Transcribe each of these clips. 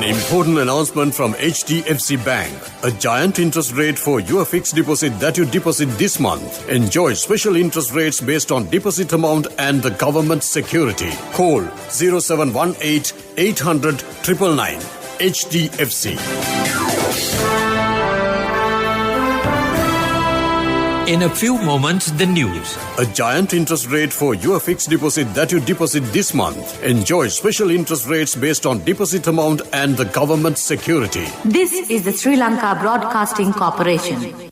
An important announcement from HDFC Bank. A giant interest rate for your fixed deposit that you deposit this month. Enjoy special interest rates based on deposit amount and the government security. Call 0718 800 999. HDFC. In a few moments, the news. A giant interest rate for your fixed deposit that you deposit this month. Enjoy special interest rates based on deposit amount and the government security. This is the Sri Lanka Broadcasting Corporation.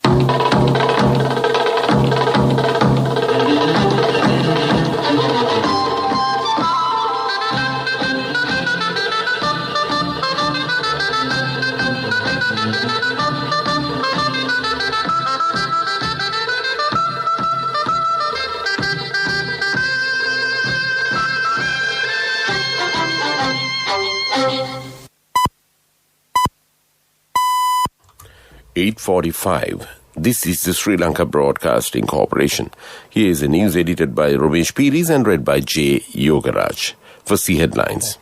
(8:45). This is the Sri Lanka Broadcasting Corporation. Here is the news edited by Ramesh Piris and read by J. Yogaraj. First, the headlines.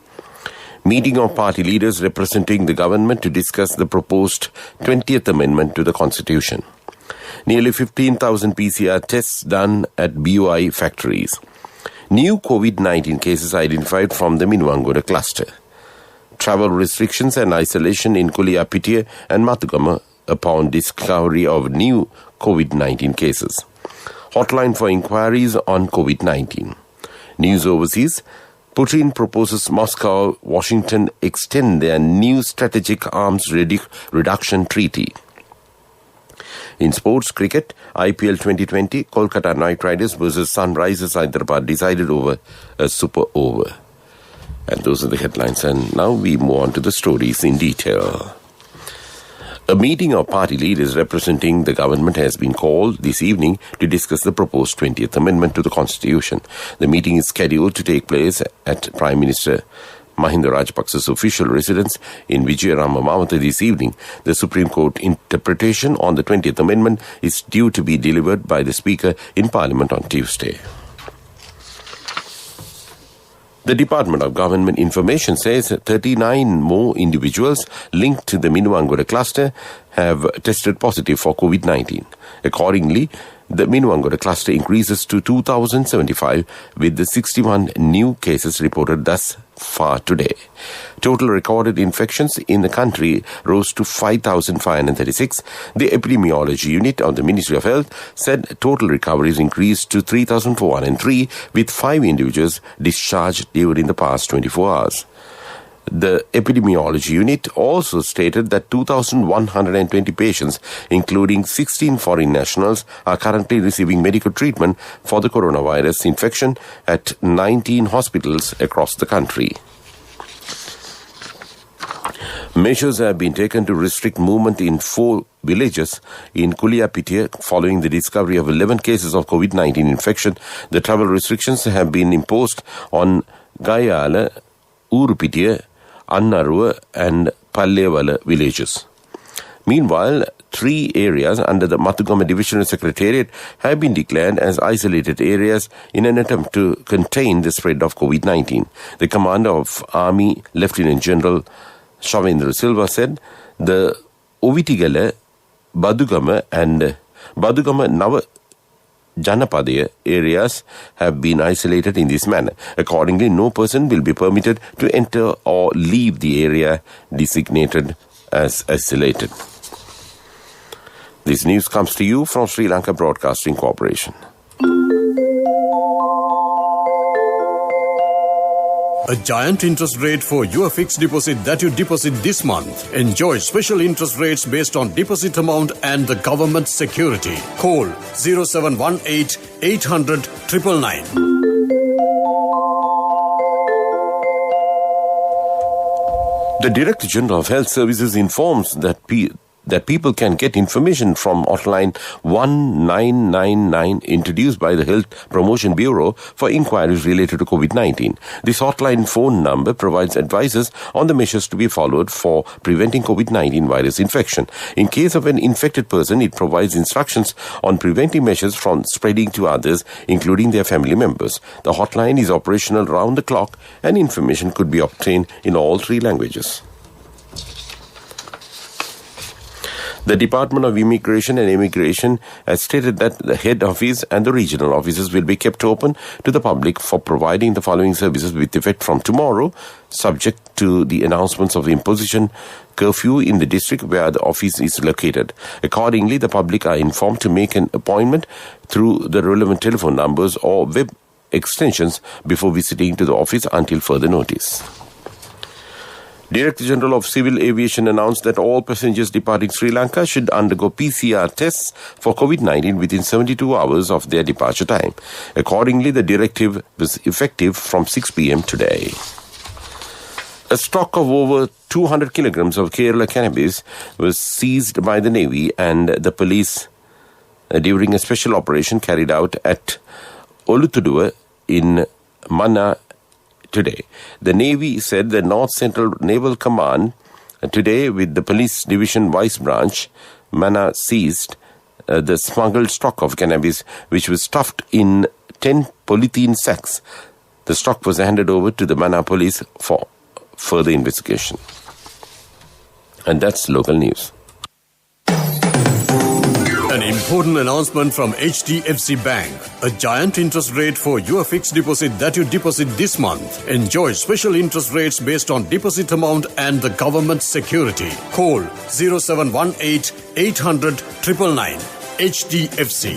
Meeting of party leaders representing the government to discuss the proposed 20th Amendment to the Constitution. Nearly 15,000 PCR tests done at BOI factories. New COVID-19 cases identified from the Minuangura cluster. Travel restrictions and isolation in Kuliyapitiya and Matugama upon discovery of new COVID-19 cases. Hotline for inquiries on COVID-19. News overseas. Putin proposes Moscow, Washington extend their new strategic arms reduction treaty. In sports cricket, IPL 2020, Kolkata Knight Riders versus Sunrisers Hyderabad decided over a super over. And those are the headlines. And now we move on to the stories in detail. A meeting of party leaders representing the government has been called this evening to discuss the proposed 20th Amendment to the Constitution. The meeting is scheduled to take place at Prime Minister Mahinda Rajapaksa's official residence in Vijayarama Mawatha this evening. The Supreme Court interpretation on the 20th Amendment is due to be delivered by the Speaker in Parliament on Tuesday. The Department of Government Information says 39 more individuals linked to the Minuangura cluster have tested positive for COVID-19. Accordingly, the Minuangura cluster increases to 2,075 with the 61 new cases reported thus far today. Total recorded infections in the country rose to 5,536. The Epidemiology Unit of the Ministry of Health said total recoveries increased to 3,403 with 5 individuals discharged during the past 24 hours. The Epidemiology Unit also stated that 2,120 patients, including 16 foreign nationals, are currently receiving medical treatment for the coronavirus infection at 19 hospitals across the country. Measures have been taken to restrict movement in 4 villages in Kuliyapitiya following the discovery of 11 cases of COVID-19 infection. The travel restrictions have been imposed on Gayala, Urupitiya, Annaruwa and Pallevala villages. Meanwhile, 3 areas under the Matugama Divisional Secretariat have been declared as isolated areas in an attempt to contain the spread of COVID-19. The Commander of Army, Lieutenant General Shavendra Silva, said the Ovitigala, Badugama and Badugama Nava Janapadaya areas have been isolated in this manner. Accordingly, no person will be permitted to enter or leave the area designated as isolated. This news comes to you from Sri Lanka Broadcasting Corporation. A giant interest rate for your fixed deposit that you deposit this month. Enjoy special interest rates based on deposit amount and the government security. Call 0718 800 999. The Director General of Health Services informs that people can get information from hotline 1999 introduced by the Health Promotion Bureau for inquiries related to COVID-19. This hotline phone number provides advices on the measures to be followed for preventing COVID-19 virus infection. In case of an infected person, it provides instructions on preventing measures from spreading to others, including their family members. The hotline is operational round the clock and information could be obtained in all 3 languages. The Department of Immigration and Immigration has stated that the head office and the regional offices will be kept open to the public for providing the following services with effect from tomorrow, subject to the announcements of the imposition curfew in the district where the office is located. Accordingly, the public are informed to make an appointment through the relevant telephone numbers or web extensions before visiting to the office until further notice. Director General of Civil Aviation announced that all passengers departing Sri Lanka should undergo PCR tests for COVID-19 within 72 hours of their departure time. Accordingly, the directive was effective from 6 p.m. today. A stock of over 200 kilograms of Kerala cannabis was seized by the Navy and the police during a special operation carried out at Olutuduwa in Manna today. The Navy said the North Central Naval Command today with the Police Division Vice Branch, Manna seized the smuggled stock of cannabis which was stuffed in 10 polythene sacks. The stock was handed over to the Manna police for further investigation. And that's local news. An important announcement from HDFC Bank. A giant interest rate for your fixed deposit that you deposit this month. Enjoy special interest rates based on deposit amount and the government security. Call 0718 800 999. HDFC.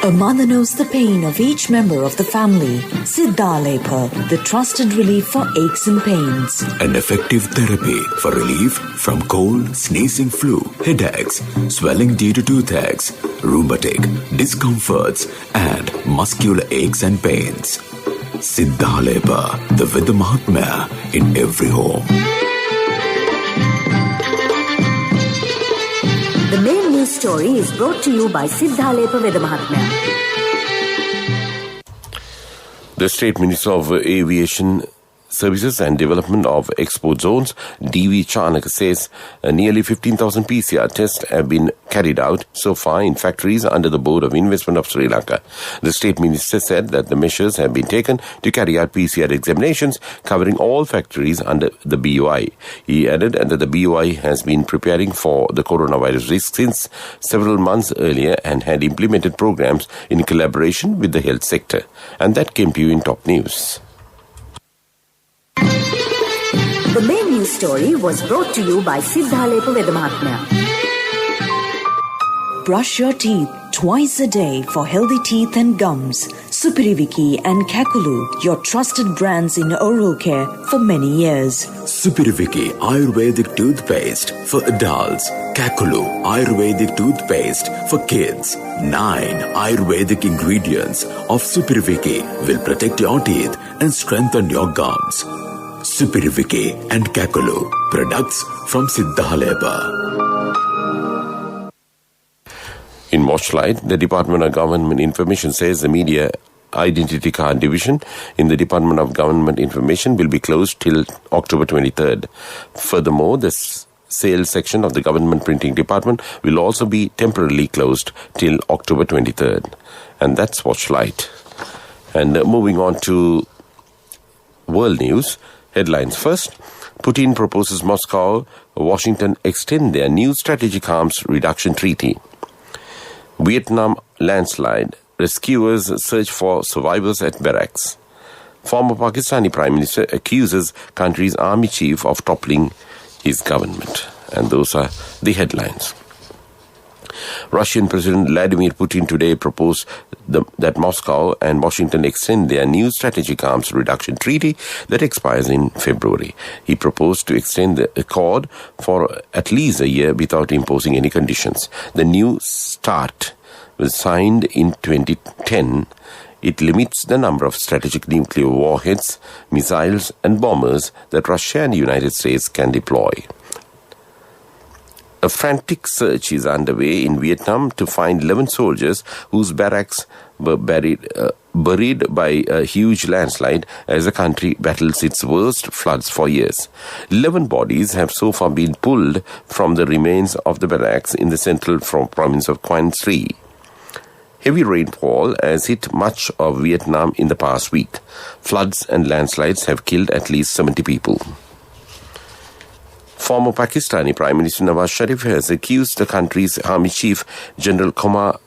A mother knows the pain of each member of the family. Siddha Lepa, the trusted relief for aches and pains. An effective therapy for relief from cold, sneezing, flu, headaches, swelling due to toothaches, rheumatic, discomforts, and muscular aches and pains. Siddha Lepa, the Vedha Mahatmya in every home. The main news story is brought to you by Siddha Lepa Vedha Mahatmya. The State Minister of Aviation Services and Development of Export Zones, D.V. Chanak, says nearly 15,000 PCR tests have been carried out so far in factories under the Board of Investment of Sri Lanka. The State Minister said that the measures have been taken to carry out PCR examinations covering all factories under the BOI. He added that the BOI has been preparing for the coronavirus risk since several months earlier and had implemented programs in collaboration with the health sector. And that came to you in top news. The main news story was brought to you by Siddha Lepa Vedha Mahatmya. Brush your teeth twice a day for healthy teeth and gums. Supiriviki and Kakulu, your trusted brands in oral care for many years. Supiriviki Ayurvedic toothpaste for adults. Kakulu Ayurvedic toothpaste for kids. 9 Ayurvedic ingredients of Supiriviki will protect your teeth and strengthen your gums. Supiriviki and Kakulu, products from Siddha Lepa. In Watchlight, the Department of Government Information says the Media Identity Card Division in the Department of Government Information will be closed till October 23rd. Furthermore, the sales section of the Government Printing Department will also be temporarily closed till October 23rd. And that's Watchlight. And moving on to world news. Headlines first. Putin proposes Moscow, Washington extend their new strategic arms reduction treaty. Vietnam landslide. Rescuers search for survivors at barracks. Former Pakistani Prime Minister accuses country's army chief of toppling his government. And those are the headlines. Russian President Vladimir Putin today proposed that Moscow and Washington extend their new strategic arms reduction treaty that expires in February. He proposed to extend the accord for at least a year without imposing any conditions. The new START was signed in 2010. It limits the number of strategic nuclear warheads, missiles and bombers that Russia and the United States can deploy. A frantic search is underway in Vietnam to find 11 soldiers whose barracks were buried by a huge landslide as the country battles its worst floods for years. 11 bodies have so far been pulled from the remains of the barracks in the central province of Quang Tri. Heavy rainfall has hit much of Vietnam in the past week. Floods and landslides have killed at least 70 people. Former Pakistani Prime Minister Nawaz Sharif has accused the country's Army Chief General Qamar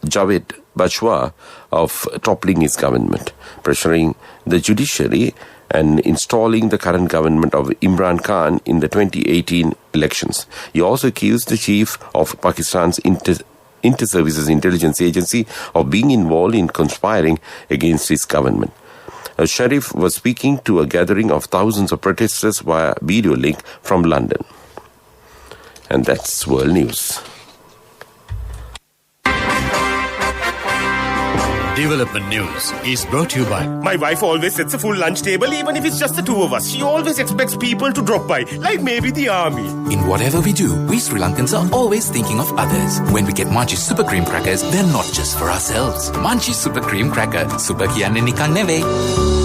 Javed Bajwa of toppling his government, pressuring the judiciary and installing the current government of Imran Khan in the 2018 elections. He also accused the chief of Pakistan's Inter-Services Intelligence Agency of being involved in conspiring against his government. Sharif was speaking to a gathering of thousands of protesters via video link from London. And that's World News. Development News is brought to you by... My wife always sets a full lunch table even if it's just the two of us. She always expects people to drop by, like maybe the army. In whatever we do, we Sri Lankans are always thinking of others. When we get Munchie Super Cream Crackers, they're not just for ourselves. Munchie Super Cream Cracker. Super kiyanne nikan නෙවෙයි.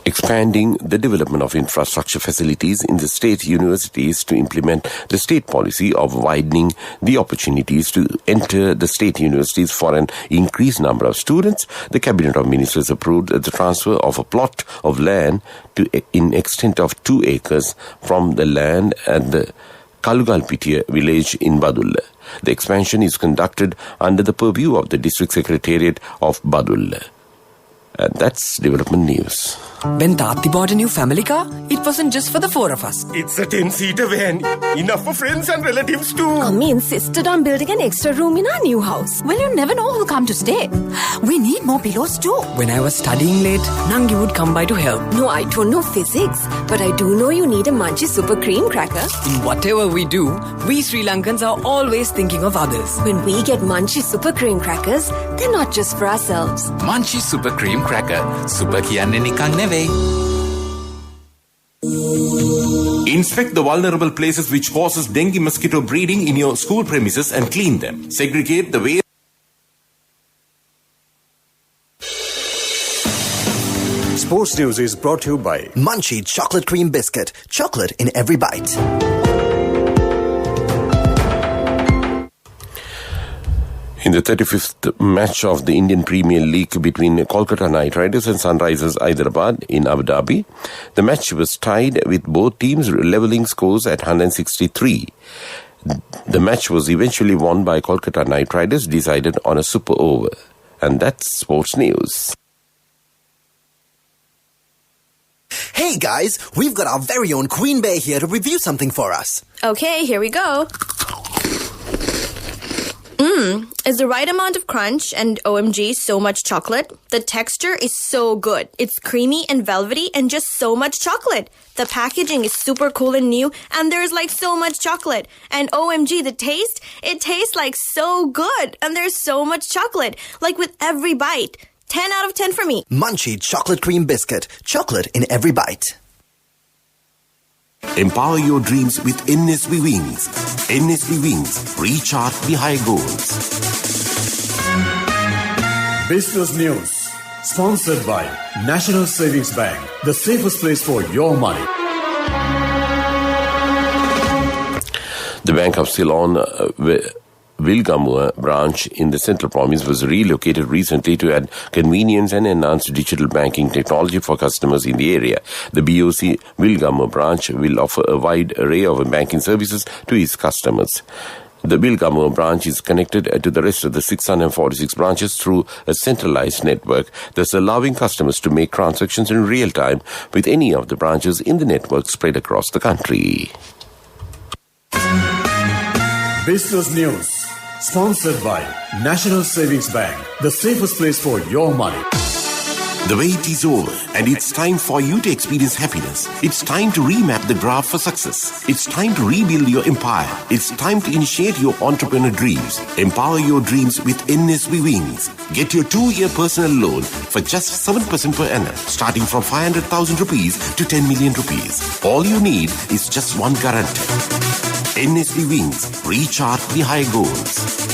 Expanding the development of infrastructure facilities in the state universities to implement the state policy of widening the opportunities to enter the state universities for an increased number of students, the Cabinet of Ministers approved the transfer of a plot of land in extent of 2 acres from the land at the Kalugalpitiya village in Badulla. The expansion is conducted under the purview of the District Secretariat of Badulla. And that's development news. When Tati bought a new family car, it wasn't just for the 4 of us. It's a 10-seater van. Enough for friends and relatives too. Mummy insisted on building an extra room in our new house. Well, you never know who'll come to stay. We need more pillows too. When I was studying late, Nangi would come by to help. No, I don't know physics, but I do know you need a Munchie Super Cream Cracker. In whatever we do, we Sri Lankans are always thinking of others. When we get Munchie Super Cream Crackers, they're not just for ourselves. Munchie Super Cream Cracker. Super kiyanne nikan නෙවෙයි. Inspect the vulnerable places which causes dengue mosquito breeding in your school premises and clean them. Segregate the waste. Sports News is brought to you by Munchie Chocolate Cream Biscuit. Chocolate in every bite. In the 35th match of the Indian Premier League between Kolkata Knight Riders and Sunrisers Hyderabad in Abu Dhabi, the match was tied with both teams levelling scores at 163. The match was eventually won by Kolkata Knight Riders, decided on a super over. And that's sports news. Hey guys, we've got our very own Queen Bee here to review something for us. Okay, here we go. It's the right amount of crunch and OMG, so much chocolate. The texture is so good. It's creamy and velvety and just so much chocolate. The packaging is super cool and new and there's like so much chocolate. And OMG, the taste, it tastes like so good and there's so much chocolate. Like with every bite. 10 out of 10 for me. Munchie Chocolate Cream Biscuit. Chocolate in every bite. Empower your dreams with NSB Wings. NSB Wings. Reach out the high goals. Business News, sponsored by National Savings Bank, the safest place for your money. The Bank of Ceylon Vilgamur branch in the Central Province was relocated recently to add convenience and enhance digital banking technology for customers in the area. The BOC Vilgamur branch will offer a wide array of banking services to its customers. The Vilgamur branch is connected to the rest of the 646 branches through a centralized network, thus allowing customers to make transactions in real time with any of the branches in the network spread across the country. Business News, sponsored by National Savings Bank, the safest place for your money. The wait is over and it's time for you to experience happiness. It's time to remap the graph for success. It's time to rebuild your empire. It's time to initiate your entrepreneur dreams. Empower your dreams with NSB Wings. Get your 2-year personal loan for just 7% per annum, starting from 500,000 rupees to 10 million rupees. All you need is just one guarantee. NSB Wings. Reach out the high goals.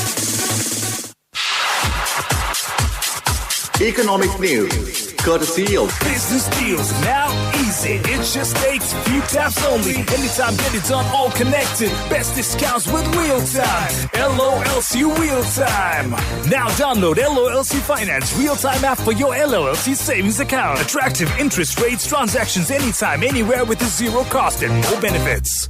Economic news, courtesy of Business Deals, now easy. It just takes few taps only. Anytime, get it done, all connected. Best discounts with real time. LOLC Real Time. Now download LOLC Finance Real Time app for your LOLC savings account. Attractive interest rates, transactions anytime, anywhere with a zero cost and more benefits.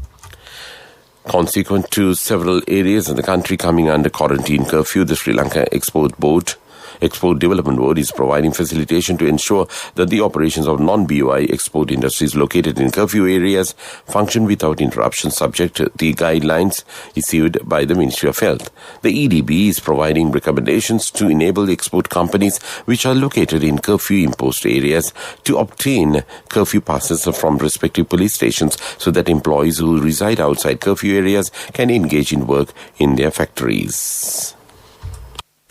Consequent to several areas in the country coming under quarantine curfew, the Sri Lanka Export Development Board is providing facilitation to ensure that the operations of non-BOI export industries located in curfew areas function without interruption subject to the guidelines issued by the Ministry of Health. The EDB is providing recommendations to enable export companies which are located in curfew-imposed areas to obtain curfew passes from respective police stations so that employees who reside outside curfew areas can engage in work in their factories.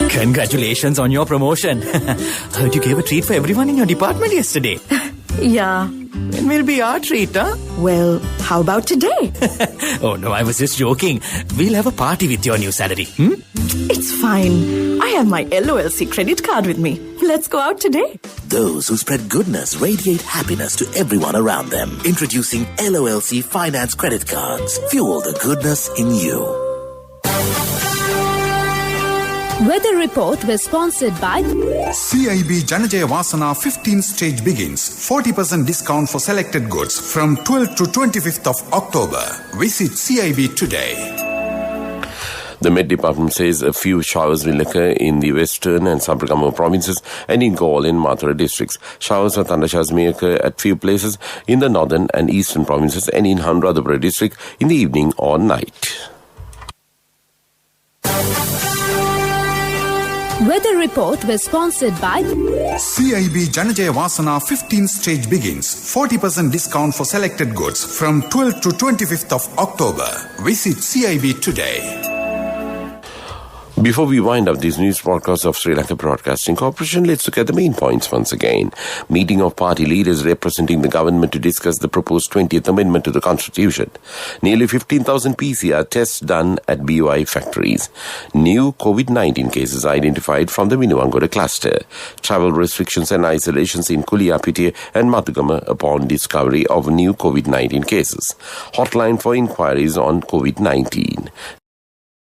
Congratulations on your promotion. Heard you gave a treat for everyone in your department yesterday. Yeah. When will be our treat, huh? Well, how about today? Oh no, I was just joking. We'll have a party with your new salary. It's fine. I have my LOLC credit card with me. Let's go out today. Those who spread goodness radiate happiness to everyone around them. Introducing LOLC Finance Credit Cards. Fuel the goodness in you. Weather report was sponsored by CIB Janajaya Vasana 15th stage begins. 40% discount for selected goods from 12th to 25th of October. Visit CIB today. The Met Department says a few showers will occur in the western and Sabaragamuwa provinces and in Galle and Mathura districts. Showers or thundershowers may occur at few places in the northern and eastern provinces and in Anuradhapura district in the evening or night. Weather report was sponsored by CIB Janajaya Vasana 15th stage begins. 40% discount for selected goods from 12th to 25th of October. Visit CIB today. Before we wind up this news broadcast of Sri Lanka Broadcasting Corporation, let's look at the main points once again. Meeting of party leaders representing the government to discuss the proposed 20th Amendment to the Constitution. Nearly 15,000 PCR tests done at BOI factories. New COVID-19 cases identified from the Minuwangoda cluster. Travel restrictions and isolations in Kuliyapitiya and Mathugama upon discovery of new COVID-19 cases. Hotline for inquiries on COVID-19.